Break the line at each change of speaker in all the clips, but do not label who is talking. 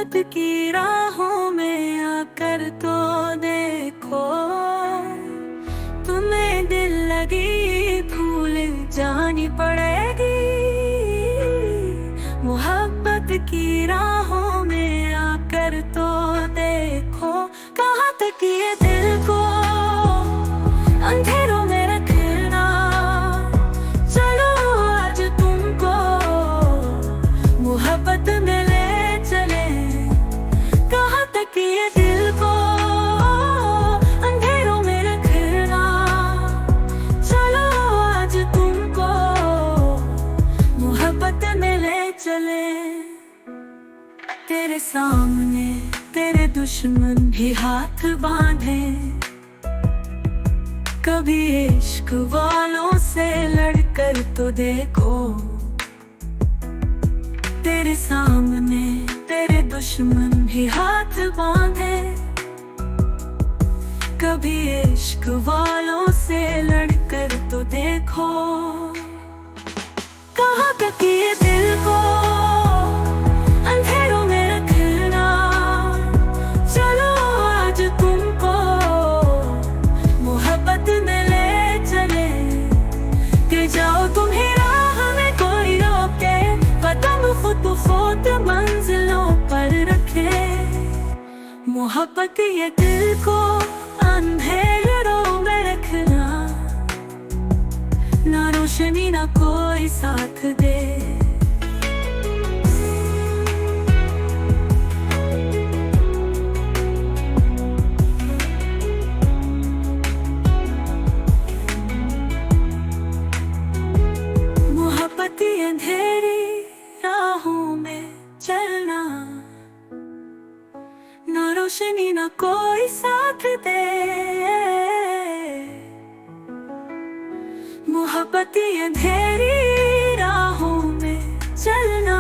मोहब्बत की राहों में आकर तो देखो, तुम्हें दिल लगी भूल जानी पड़ेगी। मोहब्बत की राहों में आकर तो देखो, कहाँ तक ये दिल को अंधेरों में रखना। चलो आज तुमको मोहब्बत में ले चले, कहाँ तक ये दिल को अंधेरों में रखना। चलो आज तुमको मोहब्बत में ले चले। तेरे सामने तेरे दुश्मन भी हाथ बांधे, कभी इश्क वालों से लड़कर तो देखो। तेरे सामने तेरे दुश्मन भी हाथ बांधे, कभी इश्क वालों से लड़कर तो देखो। कहाँ तक ये दिल को अंधेरों में रखना। चलो आज तुमको मोहब्बत में ले चले, कि जाओ तुम्हें राह में कोई रोके, कदम खुद मंजिलों पर रखे। मोहब्बत ये दिल को अंधेरों में रखना, ना रोशनी ना कोई साथ दे। मोहब्बत ये अंधेरी राहों में चलना, ना रोशनी ना कोई साथ दे। मोहब्बत ये अंधेरी राहों में चलना,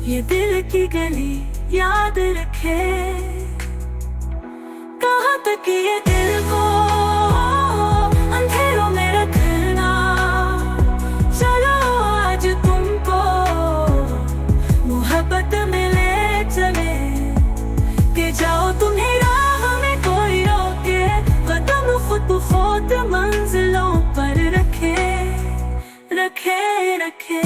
ये दिल की गली याद रखे। कहाँ तक ये दिल को अंधेरों में रखना। चलो आज तुमको मोहब्बत में ले चले, कि जाओ तुम्हें राह में कोई रोके, कदम खुद मंजिलों पर रखे रखे रखे।